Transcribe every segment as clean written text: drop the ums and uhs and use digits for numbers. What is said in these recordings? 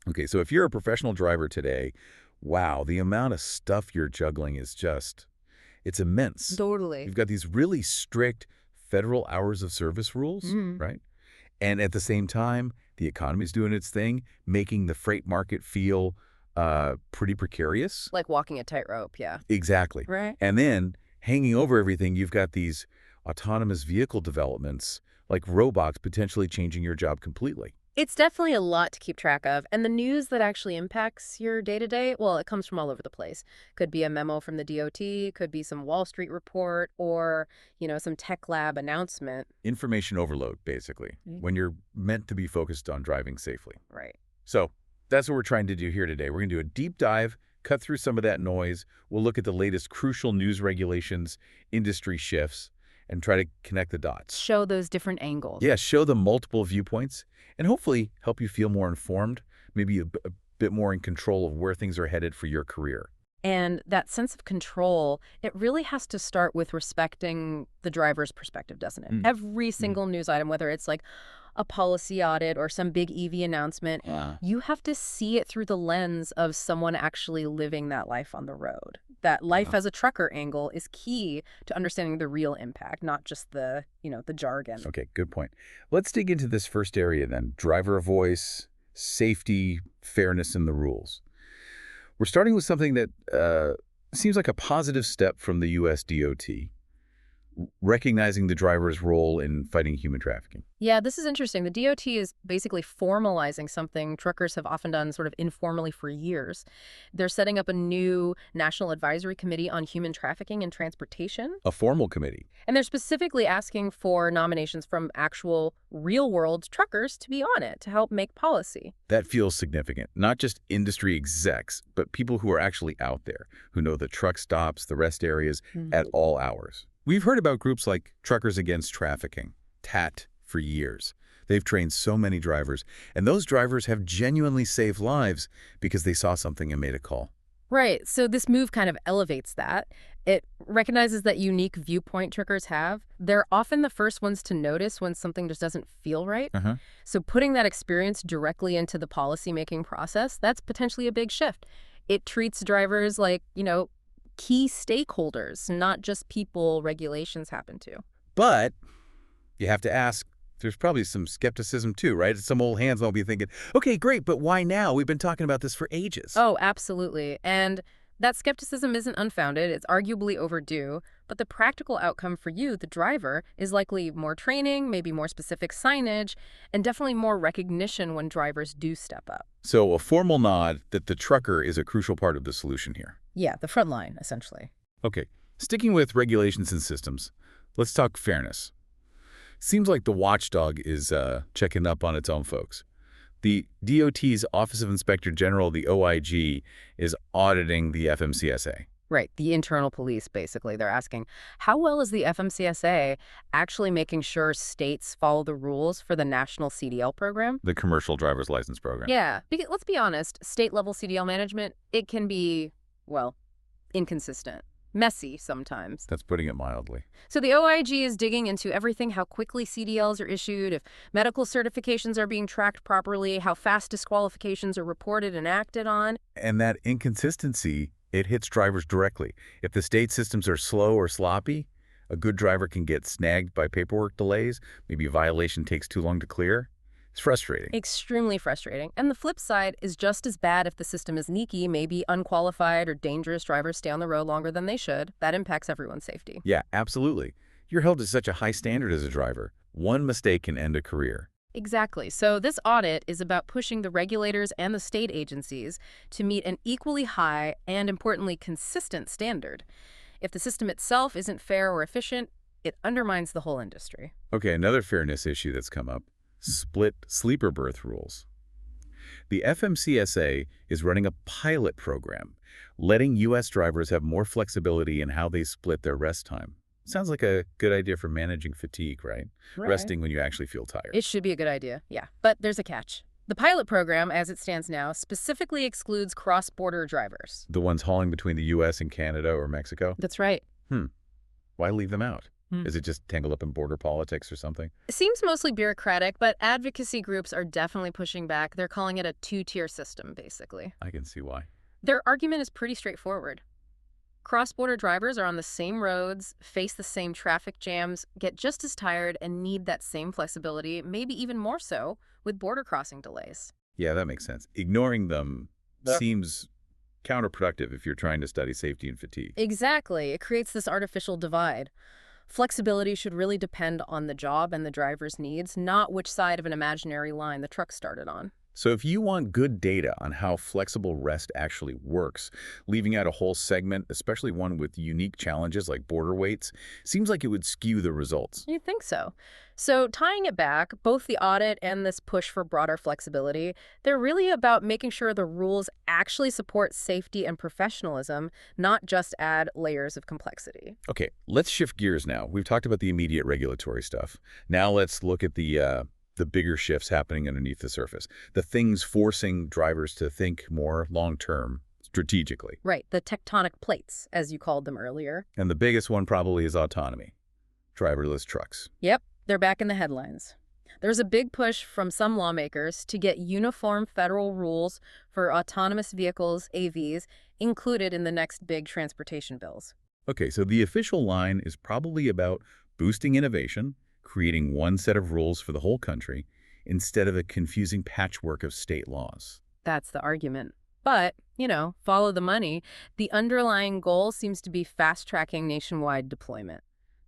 Okay, so if you're a professional driver today, wow, the amount of stuff you're juggling is just, it's immense. Totally. You've got these really strict federal hours of service rules, Mm. right? And at the same time, the economy's doing its thing, making the freight market feel pretty precarious. Like walking a tightrope, yeah. Exactly. Right. And then hanging over everything, you've got these autonomous vehicle developments, like robots potentially changing your job completely. It's definitely a lot to keep track of, and the news that actually impacts your day-to-day, well, it comes from all over the place. Could be a memo from the DOT, could be some Wall Street report, or, some tech lab announcement. Information overload, basically, when you're meant to be focused on driving safely. Right. So that's what we're trying to do here today. We're going to do a deep dive, cut through some of that noise. We'll look at the latest crucial news regulations, industry shifts, and try to connect the dots. Show those different angles. Yeah, show them multiple viewpoints and hopefully help you feel more informed, maybe a bit more in control of where things are headed for your career. And that sense of control, it really has to start with respecting the driver's perspective, doesn't it? Mm. Every single news item, whether it's like a policy audit or some big EV announcement, you have to see it through the lens of someone actually living that life on the road. That life as a trucker angle is key to understanding the real impact, not just the jargon. Okay, good point. Let's dig into this first area then. Driver voice, safety, fairness in the rules. We're starting with something that seems like a positive step from the U.S. DOT, recognizing the driver's role in fighting human trafficking. Yeah, this is interesting. The DOT is basically formalizing something truckers have often done sort of informally for years. They're setting up a new National Advisory Committee on Human Trafficking and Transportation. A formal committee. And they're specifically asking for nominations from actual real-world truckers to be on it to help make policy. That feels significant. Not just industry execs, but people who are actually out there, who know the truck stops, the rest areas, at all hours. We've heard about groups like Truckers Against Trafficking, TAT, for years. They've trained so many drivers, and those drivers have genuinely saved lives because they saw something and made a call. Right. So this move kind of elevates that. It recognizes that unique viewpoint truckers have. They're often the first ones to notice when something just doesn't feel right. So putting that experience directly into the policymaking process, that's potentially a big shift. It treats drivers like, key stakeholders, not just people regulations happen to. But you have to ask, there's probably some skepticism too, right? Some old hands will be thinking, okay, great, but why now? We've been talking about this for ages. Oh, absolutely. And that skepticism isn't unfounded. It's arguably overdue. But the practical outcome for you, the driver, is likely more training, maybe more specific signage, and definitely more recognition when drivers do step up. So a formal nod that the trucker is a crucial part of the solution here. Yeah, the front line, essentially. Okay, sticking with regulations and systems, let's talk fairness. Seems like the watchdog is checking up on its own folks. The DOT's Office of Inspector General, the OIG, is auditing the FMCSA. Right, the internal police, basically. They're asking, how well is the FMCSA actually making sure states follow the rules for the national CDL program? The Commercial Driver's License Program. Yeah, because let's be honest, state-level CDL management, it can be, well, inconsistent. Messy sometimes. That's putting it mildly. So the OIG is digging into everything, how quickly CDLs are issued, if medical certifications are being tracked properly, how fast disqualifications are reported and acted on. And that inconsistency, it hits drivers directly. If the state systems are slow or sloppy, a good driver can get snagged by paperwork delays. Maybe a violation takes too long to clear. It's frustrating. Extremely frustrating. And the flip side is just as bad if the system is leaky. Maybe unqualified or dangerous drivers stay on the road longer than they should. That impacts everyone's safety. Yeah, absolutely. You're held to such a high standard as a driver. One mistake can end a career. Exactly. So this audit is about pushing the regulators and the state agencies to meet an equally high and, importantly, consistent standard. If the system itself isn't fair or efficient, it undermines the whole industry. Okay, another fairness issue that's come up. Split sleeper berth rules. The FMCSA is running a pilot program, letting U.S. drivers have more flexibility in how they split their rest time. Sounds like a good idea for managing fatigue, right? Resting when you actually feel tired. It should be a good idea, yeah. But there's a catch. The pilot program, as it stands now, specifically excludes cross-border drivers. The ones hauling between the U.S. and Canada or Mexico? That's right. Why leave them out? Is it just tangled up in border politics or something? It seems mostly bureaucratic, but advocacy groups are definitely pushing back. They're calling it a two-tier system, basically. I can see why. Their argument is pretty straightforward. Cross-border drivers are on the same roads, face the same traffic jams, get just as tired, and need that same flexibility, maybe even more so, with border crossing delays. Yeah, that makes sense. Ignoring them seems counterproductive if you're trying to study safety and fatigue. Exactly. It creates this artificial divide. Flexibility should really depend on the job and the driver's needs, not which side of an imaginary line the truck started on. So if you want good data on how flexible rest actually works, leaving out a whole segment, especially one with unique challenges like border waits, seems like it would skew the results. You'd think so. So tying it back, both the audit and this push for broader flexibility, they're really about making sure the rules actually support safety and professionalism, not just add layers of complexity. Okay, let's shift gears now. We've talked about the immediate regulatory stuff. Now let's look at the bigger shifts happening underneath the surface, the things forcing drivers to think more long-term, strategically. Right, the tectonic plates, as you called them earlier. And the biggest one probably is autonomy, driverless trucks. Yep, they're back in the headlines. There's a big push from some lawmakers to get uniform federal rules for autonomous vehicles, AVs, included in the next big transportation bills. Okay, so the official line is probably about boosting innovation, creating one set of rules for the whole country, instead of a confusing patchwork of state laws. That's the argument. But, follow the money. The underlying goal seems to be fast-tracking nationwide deployment.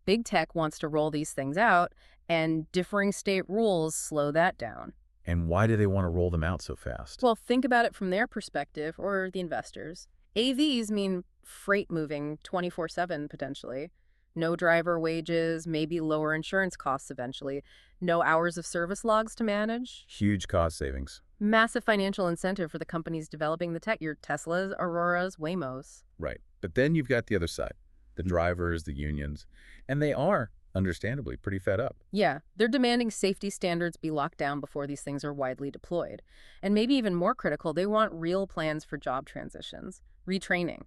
Big tech wants to roll these things out, and differing state rules slow that down. And why do they want to roll them out so fast? Well, think about it from their perspective, or the investors. AVs mean freight moving 24/7, potentially. No driver wages, maybe lower insurance costs eventually. No hours of service logs to manage. Huge cost savings. Massive financial incentive for the companies developing the tech, your Teslas, Auroras, Waymos. Right. But then you've got the other side, the drivers, the unions, and they are, understandably, pretty fed up. Yeah, they're demanding safety standards be locked down before these things are widely deployed. And maybe even more critical, they want real plans for job transitions, retraining.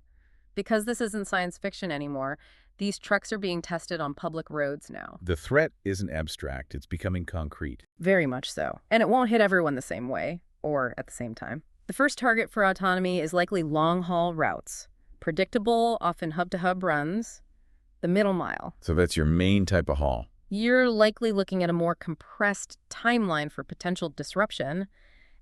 Because this isn't science fiction anymore, these trucks are being tested on public roads now. The threat isn't abstract, it's becoming concrete. Very much so. And it won't hit everyone the same way, or at the same time. The first target for autonomy is likely long-haul routes. Predictable, often hub-to-hub runs. The middle mile. So that's your main type of haul. You're likely looking at a more compressed timeline for potential disruption.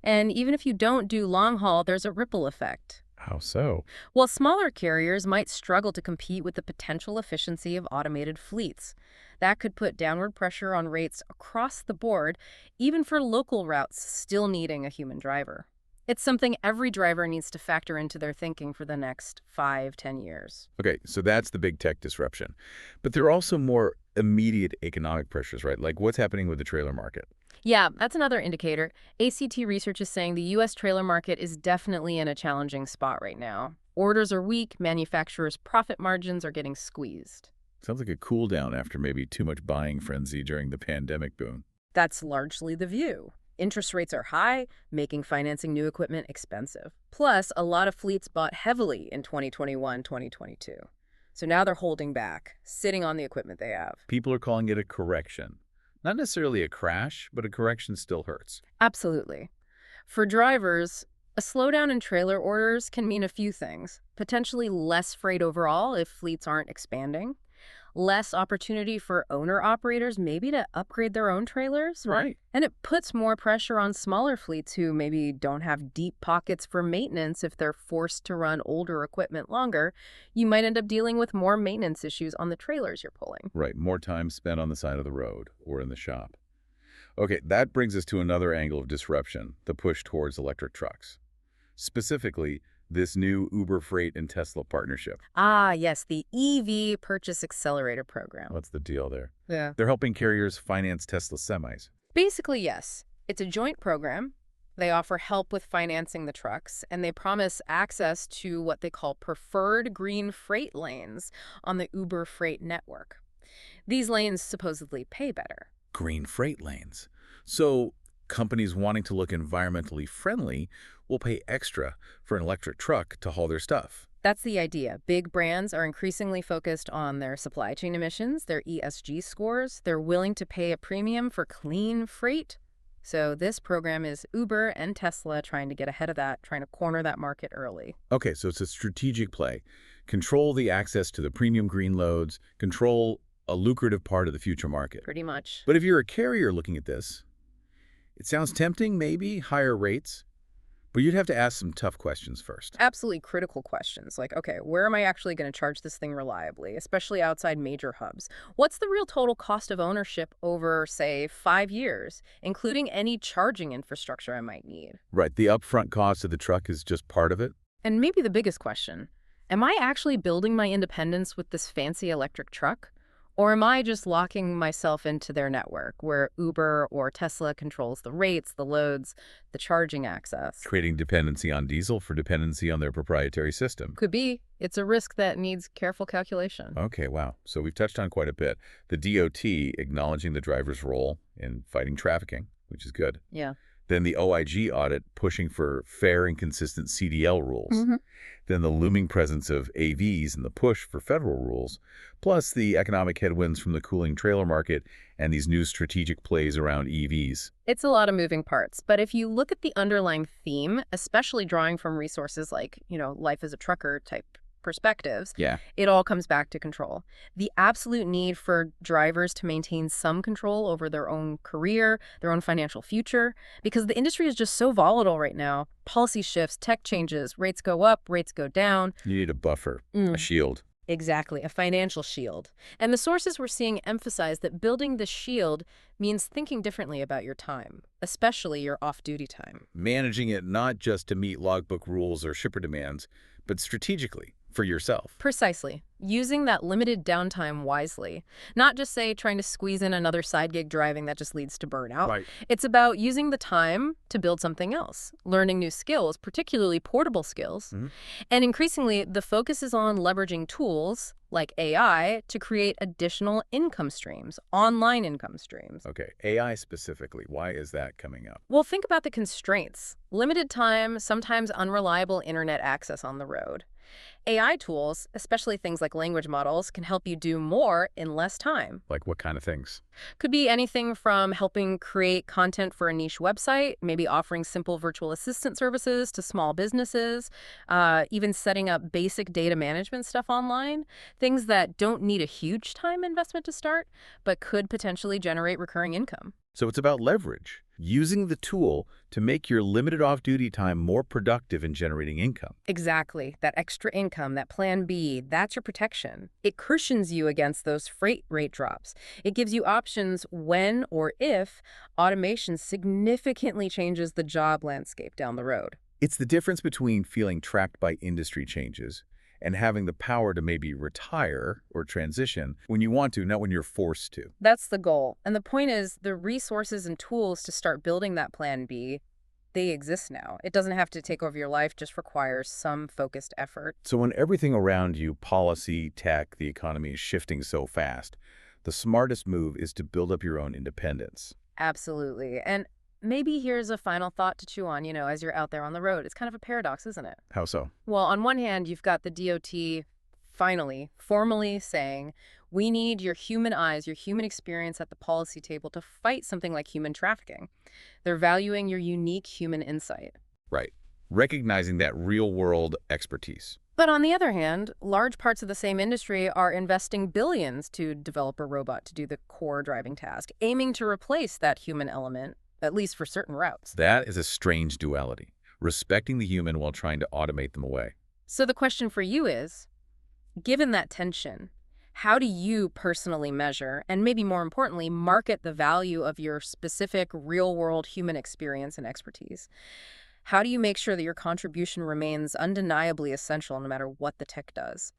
And even if you don't do long haul, there's a ripple effect. How so? Well, smaller carriers might struggle to compete with the potential efficiency of automated fleets. That could put downward pressure on rates across the board, even for local routes still needing a human driver. It's something every driver needs to factor into their thinking for the next 5-10 years. Okay, so that's the big tech disruption. But there are also more immediate economic pressures, right? Like what's happening with the trailer market? Yeah, that's another indicator. ACT research is saying the U.S. trailer market is definitely in a challenging spot right now. Orders are weak, manufacturers' profit margins are getting squeezed. Sounds like a cool down after maybe too much buying frenzy during the pandemic boom. That's largely the view. Interest rates are high, making financing new equipment expensive. Plus, a lot of fleets bought heavily in 2021, 2022. So now they're holding back, sitting on the equipment they have. People are calling it a correction. Not necessarily a crash, but a correction still hurts. Absolutely. For drivers, a slowdown in trailer orders can mean a few things. Potentially less freight overall if fleets aren't expanding. Less opportunity for owner-operators maybe to upgrade their own trailers. Right. And it puts more pressure on smaller fleets who maybe don't have deep pockets for maintenance if they're forced to run older equipment longer. You might end up dealing with more maintenance issues on the trailers you're pulling. Right, more time spent on the side of the road or in the shop. Okay, that brings us to another angle of disruption, the push towards electric trucks. Specifically, this new Uber Freight and Tesla partnership. Ah, yes, the EV Purchase Accelerator Program. What's the deal there? Yeah. They're helping carriers finance Tesla semis. Basically, yes. It's a joint program. They offer help with financing the trucks, and they promise access to what they call preferred green freight lanes on the Uber Freight network. These lanes supposedly pay better. Green freight lanes. So companies wanting to look environmentally friendly will pay extra for an electric truck to haul their stuff. That's the idea. Big brands are increasingly focused on their supply chain emissions, their ESG scores. They're willing to pay a premium for clean freight. So this program is Uber and Tesla trying to get ahead of that, trying to corner that market early. Okay, so it's a strategic play. Control the access to the premium green loads, control a lucrative part of the future market. Pretty much. But if you're a carrier looking at this, it sounds tempting, maybe, higher rates, but you'd have to ask some tough questions first. Absolutely critical questions like, okay, where am I actually going to charge this thing reliably, especially outside major hubs? What's the real total cost of ownership over, say, 5 years, including any charging infrastructure I might need? Right, the upfront cost of the truck is just part of it? And maybe the biggest question, am I actually building my independence with this fancy electric truck? Or am I just locking myself into their network where Uber or Tesla controls the rates, the loads, the charging access? Creating dependency on diesel for dependency on their proprietary system. Could be. It's a risk that needs careful calculation. Okay, wow. So we've touched on quite a bit. The DOT acknowledging the driver's role in fighting trafficking, which is good. Yeah. Then the OIG audit pushing for fair and consistent CDL rules. Then the looming presence of AVs and the push for federal rules, plus the economic headwinds from the cooling trailer market and these new strategic plays around EVs. It's a lot of moving parts, but if you look at the underlying theme, especially drawing from resources like, life as a trucker type perspectives, Yeah. it all comes back to control. The absolute need for drivers to maintain some control over their own career, their own financial future, because the industry is just so volatile right now. Policy shifts, tech changes, rates go up, rates go down. You need a buffer, a shield. Exactly, a financial shield. And the sources we're seeing emphasize that building the shield means thinking differently about your time, especially your off-duty time. Managing it not just to meet logbook rules or shipper demands, but strategically for yourself. Precisely. Using that limited downtime wisely. Not just, say, trying to squeeze in another side gig driving that just leads to burnout. Right. It's about using the time to build something else, learning new skills, particularly portable skills. And increasingly, the focus is on leveraging tools like AI to create additional income streams, online income streams. Okay, AI specifically, why is that coming up? Well, think about the constraints. Limited time, sometimes unreliable internet access on the road. AI tools, especially things like language models, can help you do more in less time. Like what kind of things? Could be anything from helping create content for a niche website, maybe offering simple virtual assistant services to small businesses, even setting up basic data management stuff online, things that don't need a huge time investment to start, but could potentially generate recurring income. So it's about leverage, using the tool to make your limited off-duty time more productive in generating income. Exactly. That extra income, that plan B, that's your protection. It cushions you against those freight rate drops. It gives you options when or if automation significantly changes the job landscape down the road. It's the difference between feeling trapped by industry changes and having the power to maybe retire or transition when you want to, not when you're forced to. That's the goal. And the point is, the resources and tools to start building that plan B, they exist now. It doesn't have to take over your life, just requires some focused effort. So when everything around you, policy, tech, the economy is shifting so fast, the smartest move is to build up your own independence. Absolutely. And maybe here's a final thought to chew on, as you're out there on the road. It's kind of a paradox, isn't it? How so? Well, on one hand, you've got the DOT finally, formally saying, we need your human eyes, your human experience at the policy table to fight something like human trafficking. They're valuing your unique human insight. Right. Recognizing that real-world expertise. But on the other hand, large parts of the same industry are investing billions to develop a robot to do the core driving task, aiming to replace that human element, at least for certain routes. That is a strange duality, respecting the human while trying to automate them away. So the question for you is, given that tension, how do you personally measure, and maybe more importantly, market the value of your specific real-world human experience and expertise? How do you make sure that your contribution remains undeniably essential no matter what the tech does?